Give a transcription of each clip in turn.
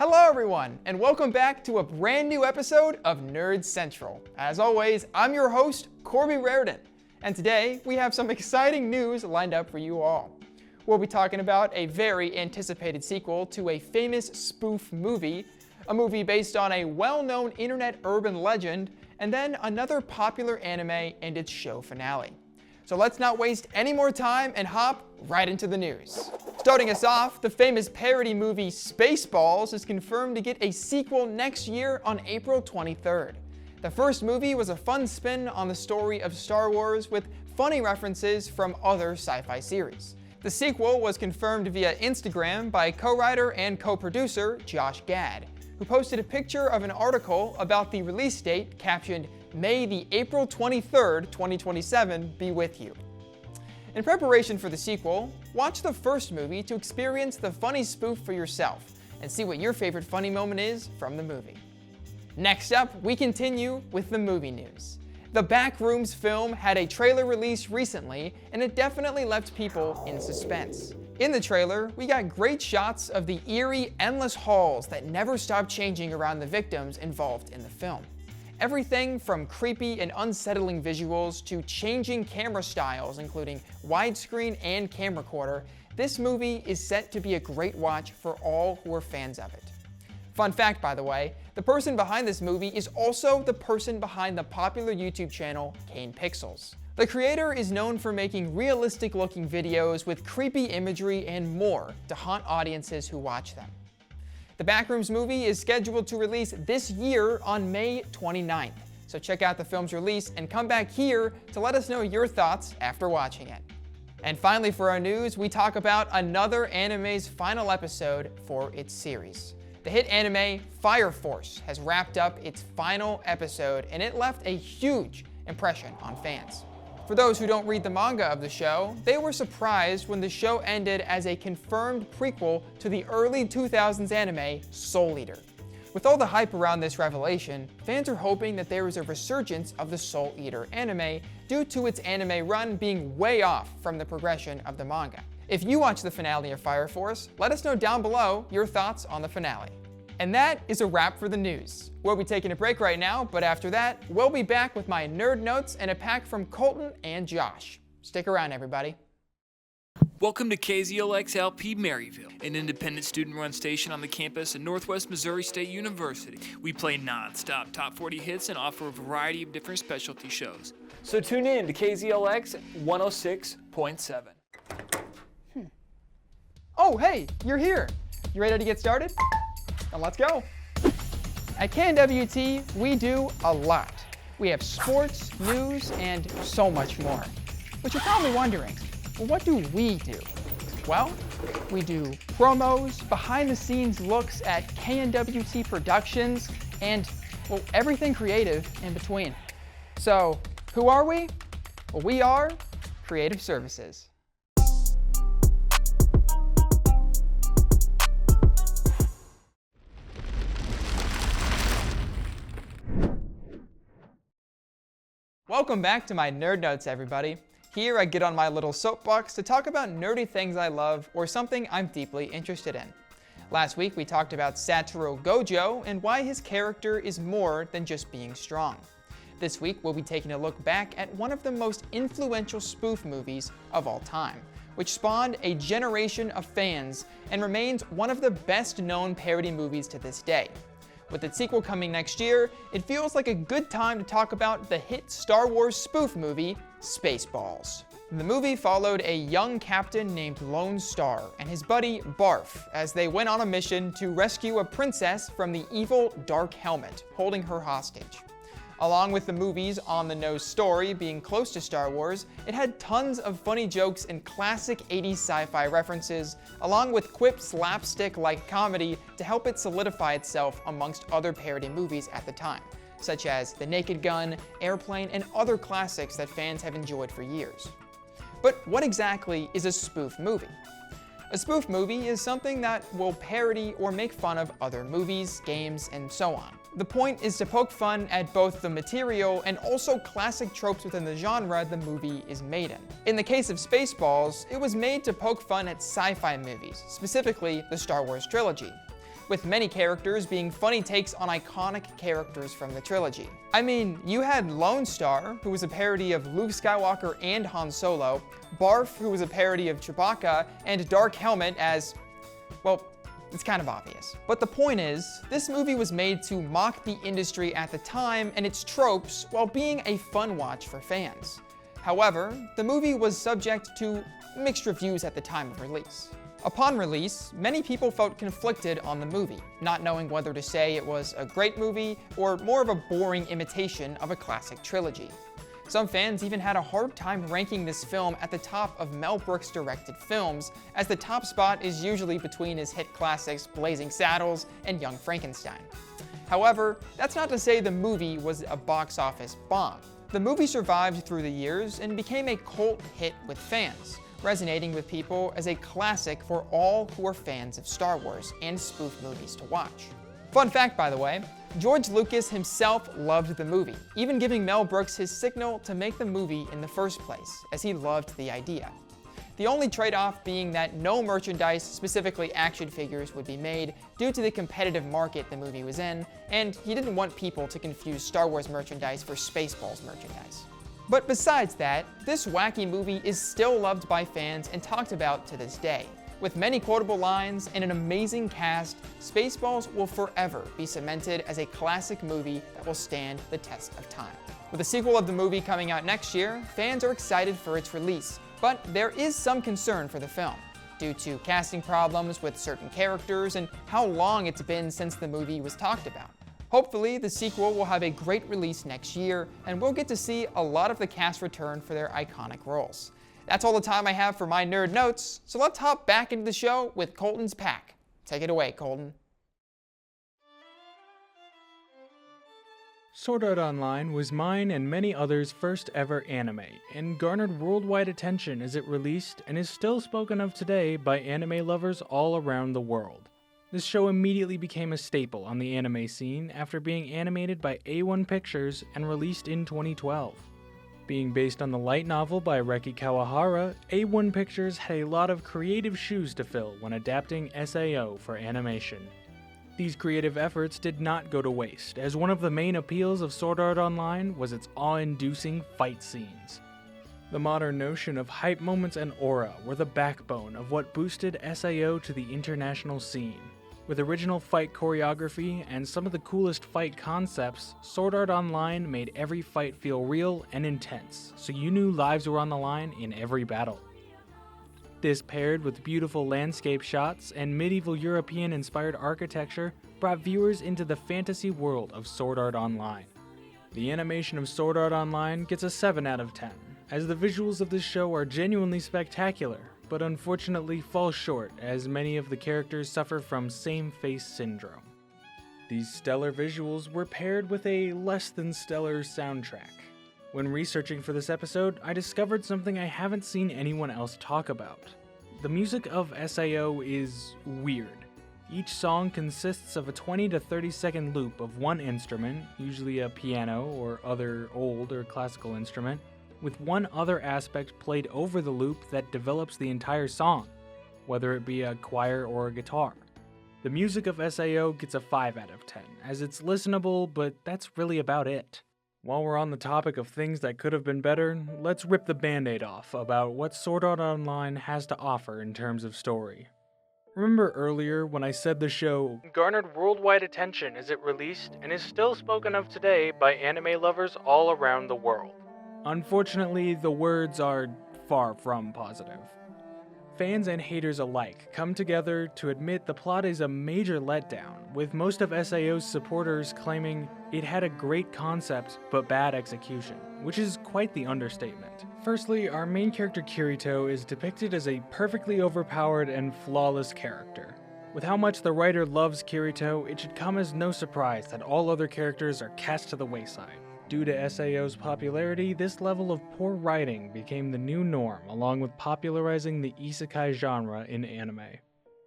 Hello everyone, and welcome back to a brand new episode of Nerd Central. As always, I'm your host, Corby Raridan, and today we have some exciting news lined up for you all. We'll be talking about a very anticipated sequel to a famous spoof movie, a movie based on a well-known internet urban legend, and then another popular anime and its show finale. So let's not waste any more time and hop right into the news. Starting us off, the famous parody movie Spaceballs is confirmed to get a sequel next year on April 23rd. The first movie was a fun spin on the story of Star Wars with funny references from other sci-fi series. The sequel was confirmed via Instagram by co-writer and co-producer Josh Gad, who posted a picture of an article about the release date captioned, "May the April 23rd, 2027 be with you." In preparation for the sequel, watch the first movie to experience the funny spoof for yourself and see what your favorite funny moment is from the movie. Next up, we continue with the movie news. The Backrooms film had a trailer release recently, and it definitely left people in suspense. In the trailer, we got great shots of the eerie, endless halls that never stop changing around the victims involved in the film. Everything from creepy and unsettling visuals to changing camera styles, including widescreen and camcorder, this movie is set to be a great watch for all who are fans of it. Fun fact, by the way, the person behind this movie is also the person behind the popular YouTube channel KNWT. The creator is known for making realistic-looking videos with creepy imagery and more to haunt audiences who watch them. The Backrooms movie is scheduled to release this year on May 29th, so check out the film's release and come back here to let us know your thoughts after watching it. And finally for our news, we talk about another anime's final episode for its series. The hit anime Fire Force has wrapped up its final episode, and it left a huge impression on fans. For those who don't read the manga of the show, they were surprised when the show ended as a confirmed prequel to the early 2000s anime Soul Eater. With all the hype around this revelation, fans are hoping that there is a resurgence of the Soul Eater anime due to its anime run being way off from the progression of the manga. If you watch the finale of Fire Force, let us know down below your thoughts on the finale. And that is a wrap for the news. We'll be taking a break right now, but after that, we'll be back with my nerd notes and a pack from Colton and Josh. Stick around, everybody. Welcome to KZLX-LP Maryville, an independent student-run station on the campus of Northwest Missouri State University. We play non-stop top 40 hits and offer a variety of different specialty shows. So tune in to KZLX 106.7. Oh, hey, you're here. You ready to get started? Then let's go. At KNWT, we do a lot. We have sports, news, and so much more. But you're probably wondering, well, what do we do? Well, we do promos, behind-the-scenes looks at KNWT productions, and, well, everything creative in between. So, who are we? Well, we are Creative Services. Welcome back to my Nerd Notes, everybody. Here I get on my little soapbox to talk about nerdy things I love or something I'm deeply interested in. Last week we talked about Satoru Gojo and why his character is more than just being strong. This week we'll be taking a look back at one of the most influential spoof movies of all time, which spawned a generation of fans and remains one of the best known parody movies to this day. With its sequel coming next year, it feels like a good time to talk about the hit Star Wars spoof movie, Spaceballs. The movie followed a young captain named Lone Star and his buddy Barf as they went on a mission to rescue a princess from the evil Dark Helmet, holding her hostage. Along with the movie's on-the-nose story being close to Star Wars, it had tons of funny jokes and classic 80s sci-fi references, along with quip slapstick-like comedy to help it solidify itself amongst other parody movies at the time, such as The Naked Gun, Airplane, and other classics that fans have enjoyed for years. But what exactly is a spoof movie? A spoof movie is something that will parody or make fun of other movies, games, and so on. The point is to poke fun at both the material and also classic tropes within the genre the movie is made in. In the case of Spaceballs, it was made to poke fun at sci-fi movies, specifically the Star Wars trilogy. with many characters being funny takes on iconic characters from the trilogy. I mean, you had Lone Star, who was a parody of Luke Skywalker and Han Solo, Barf, who was a parody of Chewbacca, and Dark Helmet as, well, it's kind of obvious. But the point is, this movie was made to mock the industry at the time and its tropes while being a fun watch for fans. However, the movie was subject to mixed reviews at the time of release. Upon release, many people felt conflicted on the movie, not knowing whether to say it was a great movie or more of a boring imitation of a classic trilogy. Some fans even had a hard time ranking this film at the top of Mel Brooks' directed films, as the top spot is usually between his hit classics Blazing Saddles and Young Frankenstein. However, that's not to say the movie was a box office bomb. The movie survived through the years and became a cult hit with fans, resonating with people as a classic for all who are fans of Star Wars and spoof movies to watch. Fun fact, by the way, George Lucas himself loved the movie, even giving Mel Brooks his signal to make the movie in the first place, as he loved the idea. The only trade-off being that no merchandise, specifically action figures, would be made due to the competitive market the movie was in, and he didn't want people to confuse Star Wars merchandise for Spaceballs merchandise. But besides that, this wacky movie is still loved by fans and talked about to this day. With many quotable lines and an amazing cast, Spaceballs will forever be cemented as a classic movie that will stand the test of time. With a sequel of the movie coming out next year, fans are excited for its release, but there is some concern for the film, due to casting problems with certain characters and how long it's been since the movie was talked about. Hopefully, the sequel will have a great release next year, and we'll get to see a lot of the cast return for their iconic roles. That's all the time I have for my nerd notes, so let's hop back into the show with Colton's Pack. Take it away, Colton. Sword Art Online was mine and many others' first ever anime, and garnered worldwide attention as it released and is still spoken of today by anime lovers all around the world. This show immediately became a staple on the anime scene after being animated by A1 Pictures and released in 2012. Being based on the light novel by Reki Kawahara, A1 Pictures had a lot of creative shoes to fill when adapting SAO for animation. These creative efforts did not go to waste, as one of the main appeals of Sword Art Online was its awe-inducing fight scenes. The modern notion of hype moments and aura were the backbone of what boosted SAO to the international scene. With original fight choreography and some of the coolest fight concepts, Sword Art Online made every fight feel real and intense, so you knew lives were on the line in every battle. This, paired with beautiful landscape shots and medieval European-inspired architecture, brought viewers into the fantasy world of Sword Art Online. The animation of Sword Art Online gets a 7 out of 10, as the visuals of this show are genuinely spectacular, but unfortunately fall short as many of the characters suffer from same-face syndrome. These stellar visuals were paired with a less than stellar soundtrack. When researching for this episode, I discovered something I haven't seen anyone else talk about. The music of SAO is weird. Each song consists of a 20 to 30 second loop of one instrument, usually a piano or other old or classical instrument, with one other aspect played over the loop that develops the entire song, whether it be a choir or a guitar. The music of SAO gets a 5 out of 10, as it's listenable, but that's really about it. While we're on the topic of things that could have been better, let's rip the band-aid off about what Sword Art Online has to offer in terms of story. Remember earlier when I said the show garnered worldwide attention as it released and is still spoken of today by anime lovers all around the world? Unfortunately, the words are far from positive. Fans and haters alike come together to admit the plot is a major letdown, with most of SAO's supporters claiming it had a great concept but bad execution, which is quite the understatement. Firstly, our main character Kirito is depicted as a perfectly overpowered and flawless character. With how much the writer loves Kirito, it should come as no surprise that all other characters are cast to the wayside. Due to SAO's popularity, this level of poor writing became the new norm, along with popularizing the isekai genre in anime.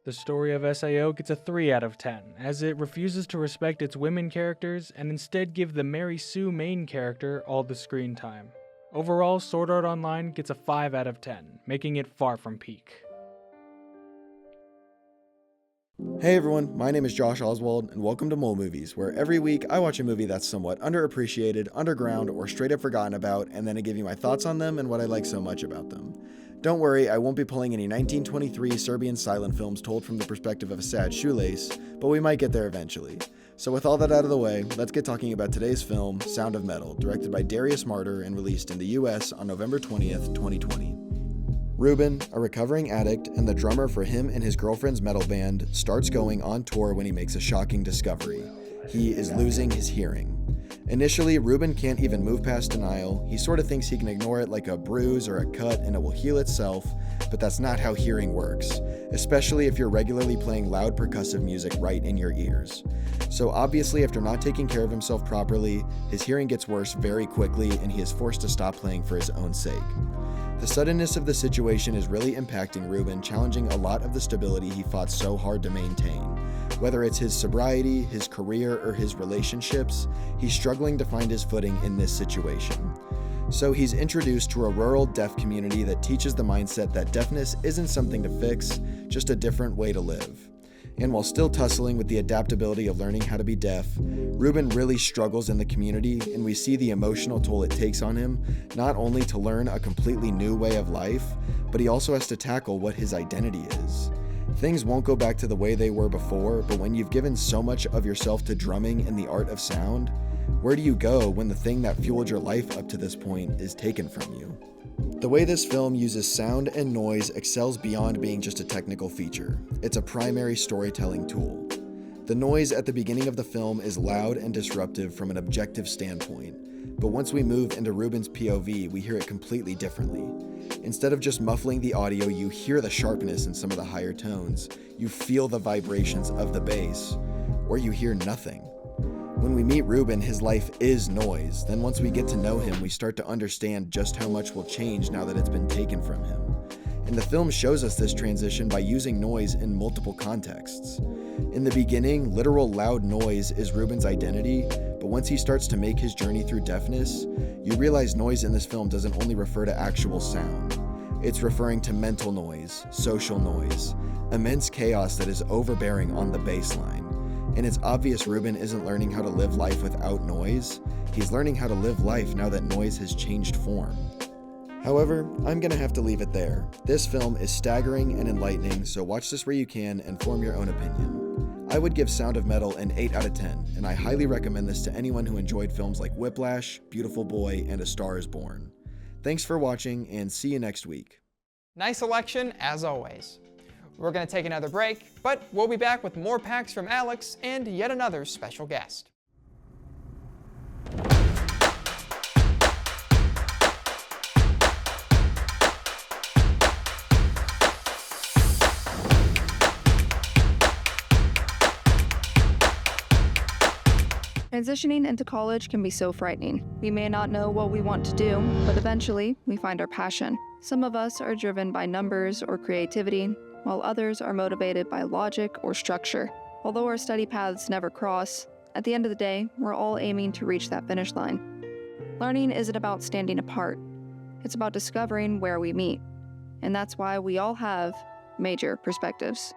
The story of SAO gets a 3 out of 10, as it refuses to respect its women characters and instead give the Mary Sue main character all the screen time. Overall, Sword Art Online gets a 5 out of 10, making it far from peak. Hey everyone, my name is Josh Oswald, and welcome to Mole Movies, where every week I watch a movie that's somewhat underappreciated, underground, or straight up forgotten about, and then I give you my thoughts on them and what I like so much about them. Don't worry, I won't be pulling any 1923 Serbian silent films told from the perspective of a sad shoelace, but we might get there eventually. So with all that out of the way, let's get talking about today's film, Sound of Metal, directed by Darius Martyr and released in the US on November 20th, 2020. Ruben, a recovering addict and the drummer for him and his girlfriend's metal band, starts going on tour when he makes a shocking discovery. He is losing his hearing. Initially, Ruben can't even move past denial. He sort of thinks he can ignore it like a bruise or a cut and it will heal itself, but that's not how hearing works, especially if you're regularly playing loud percussive music right in your ears. So obviously, after not taking care of himself properly, his hearing gets worse very quickly and he is forced to stop playing for his own sake. The suddenness of the situation is really impacting Ruben, challenging a lot of the stability he fought so hard to maintain. Whether it's his sobriety, his career, or his relationships, he's struggling to find his footing in this situation. So he's introduced to a rural deaf community that teaches the mindset that deafness isn't something to fix, just a different way to live. And while still tussling with the adaptability of learning how to be deaf, Ruben really struggles in the community, and we see the emotional toll it takes on him, not only to learn a completely new way of life, but he also has to tackle what his identity is. Things won't go back to the way they were before, but when you've given so much of yourself to drumming and the art of sound, where do you go when the thing that fueled your life up to this point is taken from you? The way this film uses sound and noise excels beyond being just a technical feature. It's a primary storytelling tool. The noise at the beginning of the film is loud and disruptive from an objective standpoint, but once we move into Ruben's POV, we hear it completely differently. Instead of just muffling the audio, you hear the sharpness in some of the higher tones, you feel the vibrations of the bass, or you hear nothing. When we meet Ruben, his life is noise. Then once we get to know him, we start to understand just how much will change now that it's been taken from him. And the film shows us this transition by using noise in multiple contexts. In the beginning, literal loud noise is Ruben's identity, but once he starts to make his journey through deafness, you realize noise in this film doesn't only refer to actual sound. It's referring to mental noise, social noise, immense chaos that is overbearing on the baseline. And it's obvious Ruben isn't learning how to live life without noise. He's learning how to live life now that noise has changed form. However, I'm gonna have to leave it there. This film is staggering and enlightening, so watch this where you can and form your own opinion. I would give Sound of Metal an 8 out of 10, and I highly recommend this to anyone who enjoyed films like Whiplash, Beautiful Boy, and A Star is Born. Thanks for watching, and see you next week. Nice selection, as always. We're going to take another break, but we'll be back with more packs from Alex and yet another special guest. Transitioning into college can be so frightening. We may not know what we want to do, but eventually we find our passion. Some of us are driven by numbers or creativity, while others are motivated by logic or structure. Although our study paths never cross, at the end of the day, we're all aiming to reach that finish line. Learning isn't about standing apart. It's about discovering where we meet. And that's why we all have major perspectives.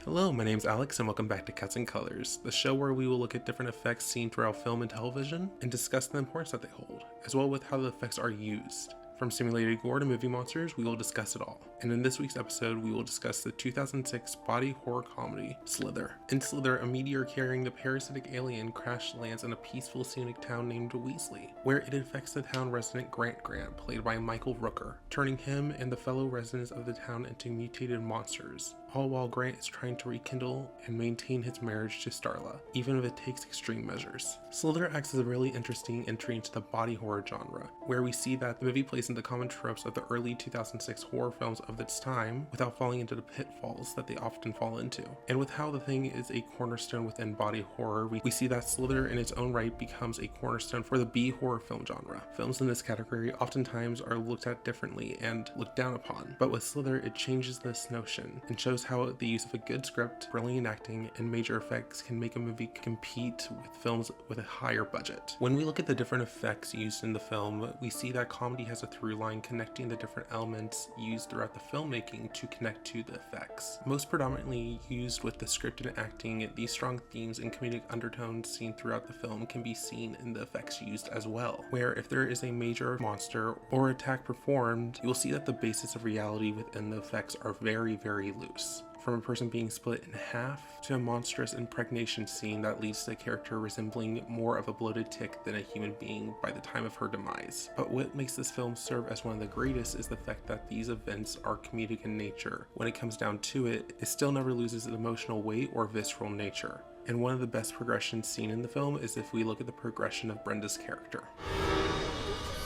Hello, my name's Alex and welcome back to Cuts and Colors, the show where we will look at different effects seen throughout film and television and discuss the importance that they hold, as well with how the effects are used. From simulated gore to movie monsters, we will discuss it all. And in this week's episode, we will discuss the 2006 body horror comedy, Slither. In Slither, a meteor carrying the parasitic alien crash lands in a peaceful scenic town named Weasley, where it infects the town resident Grant, played by Michael Rooker, turning him and the fellow residents of the town into mutated monsters, all while Grant is trying to rekindle and maintain his marriage to Starla, even if it takes extreme measures. Slither acts as a really interesting entry into the body horror genre, where we see that the movie plays into common tropes of the early 2006 horror films of of its time without falling into the pitfalls that they often fall into. And with how The Thing is a cornerstone within body horror, we see that Slither in its own right becomes a cornerstone for the B-horror film genre. Films in this category oftentimes are looked at differently and looked down upon, but with Slither it changes this notion and shows how the use of a good script, brilliant acting, and major effects can make a movie compete with films with a higher budget. When we look at the different effects used in the film, we see that comedy has a through line connecting the different elements used throughout the filmmaking to connect to the effects. Most predominantly used with the script and acting, these strong themes and comedic undertones seen throughout the film can be seen in the effects used as well, where if there is a major monster or attack performed, you will see that the basis of reality within the effects are very, very loose. From a person being split in half to a monstrous impregnation scene that leads to a character resembling more of a bloated tick than a human being by the time of her demise. But what makes this film serve as one of the greatest is the fact that these events are comedic in nature. When it comes down to it, it still never loses its emotional weight or visceral nature. And one of the best progressions seen in the film is if we look at the progression of Brenda's character.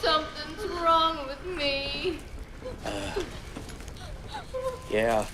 Something's wrong with me. Yeah.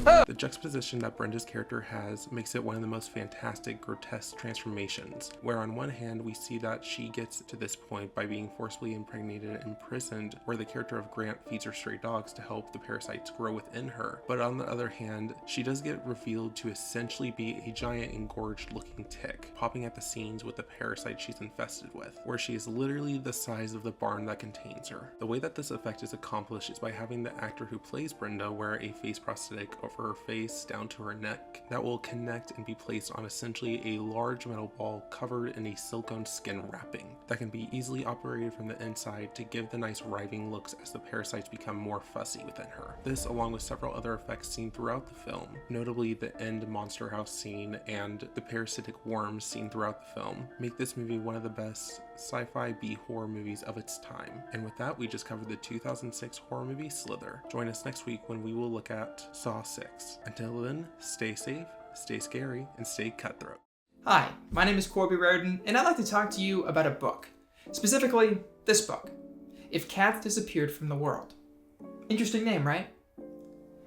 The juxtaposition that Brenda's character has makes it one of the most fantastic, grotesque transformations, where on one hand we see that she gets to this point by being forcibly impregnated and imprisoned, where the character of Grant feeds her stray dogs to help the parasites grow within her, but on the other hand, she does get revealed to essentially be a giant engorged looking tick, popping at the seams with the parasite she's infested with, where she is literally the size of the barn that contains her. The way that this effect is accomplished is by having the actor who plays Brenda wear a face prosthetic over her face down to her neck that will connect and be placed on essentially a large metal ball covered in a silicone skin wrapping that can be easily operated from the inside to give the nice writhing looks as the parasites become more fussy within her. This, along with several other effects seen throughout the film, notably the end monster house scene and the parasitic worms seen throughout the film, make this movie one of the best sci-fi B-horror movies of its time. And with that, we just covered the 2006 horror movie Slither. Join us next week when we will look at Saw 6. Until then, stay safe, stay scary, and stay cutthroat. Hi, my name is Corby Raridan, and I'd like to talk to you about a book. Specifically, this book, If Cats Disappeared from the World. Interesting name, right?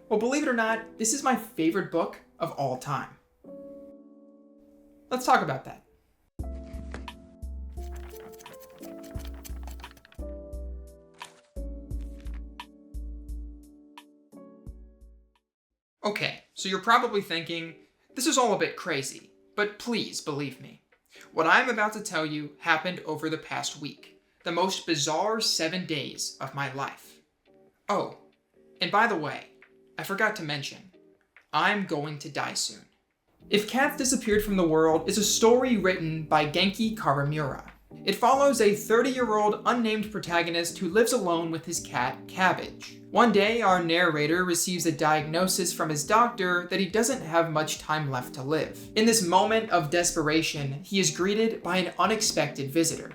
Well, believe it or not, this is my favorite book of all time. Let's talk about that. Okay, so you're probably thinking, this is all a bit crazy, but please believe me. What I'm about to tell you happened over the past week, the most bizarre 7 days of my life. Oh, and by the way, I forgot to mention, I'm going to die soon. If Cats Disappeared from the World is a story written by Genki Karamura. It follows a 30-year-old unnamed protagonist who lives alone with his cat, Cabbage. One day, our narrator receives a diagnosis from his doctor that he doesn't have much time left to live. In this moment of desperation, he is greeted by an unexpected visitor,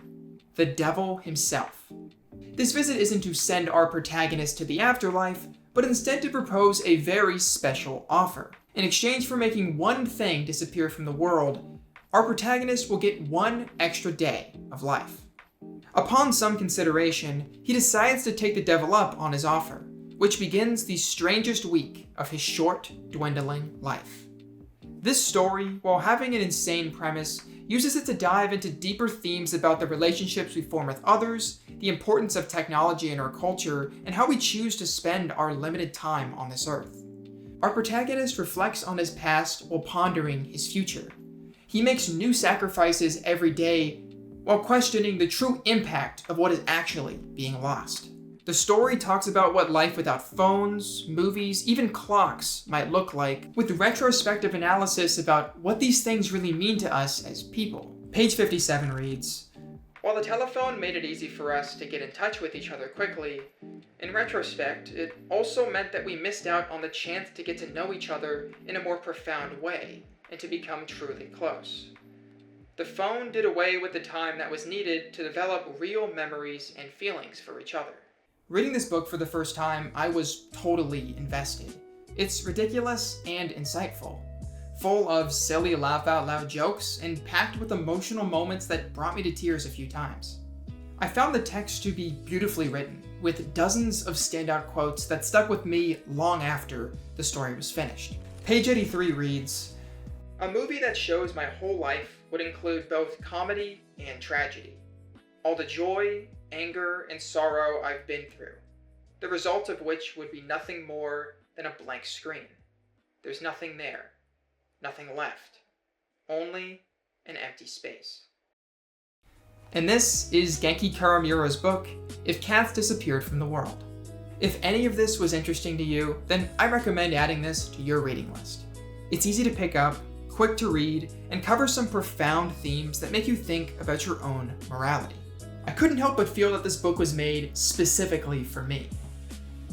the devil himself. This visit isn't to send our protagonist to the afterlife, but instead to propose a very special offer. In exchange for making one thing disappear from the world, our protagonist will get 1 extra day of life. Upon some consideration, he decides to take the devil up on his offer, which begins the strangest week of his short, dwindling life. This story, while having an insane premise, uses it to dive into deeper themes about the relationships we form with others, the importance of technology in our culture, and how we choose to spend our limited time on this earth. Our protagonist reflects on his past while pondering his future. He makes new sacrifices every day while questioning the true impact of what is actually being lost. The story talks about what life without phones, movies, even clocks might look like, with retrospective analysis about what these things really mean to us as people. Page 57 reads, "While the telephone made it easy for us to get in touch with each other quickly, in retrospect, it also meant that we missed out on the chance to get to know each other in a more profound way and to become truly close. The phone did away with the time that was needed to develop real memories and feelings for each other." Reading this book for the first time, I was totally invested. It's ridiculous and insightful, full of silly laugh-out-loud jokes and packed with emotional moments that brought me to tears a few times. I found the text to be beautifully written, with dozens of standout quotes that stuck with me long after the story was finished. Page 83 reads, "A movie that shows my whole life would include both comedy and tragedy. All the joy, anger, and sorrow I've been through, the result of which would be nothing more than a blank screen. There's nothing there, nothing left, only an empty space." And this is Genki Karamura's book, If Cats Disappeared from the World. If any of this was interesting to you, then I recommend adding this to your reading list. It's easy to pick up, quick to read, and covers some profound themes that make you think about your own morality. I couldn't help but feel that this book was made specifically for me.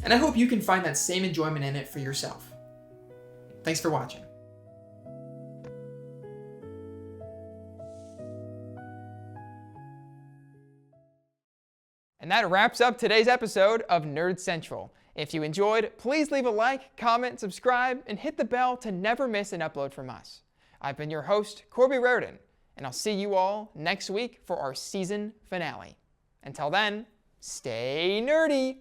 And I hope you can find that same enjoyment in it for yourself. Thanks for watching. And that wraps up today's episode of Nerd Central. If you enjoyed, please leave a like, comment, subscribe, and hit the bell to never miss an upload from us. I've been your host, Corby Raridan, and I'll see you all next week for our season finale. Until then, stay nerdy!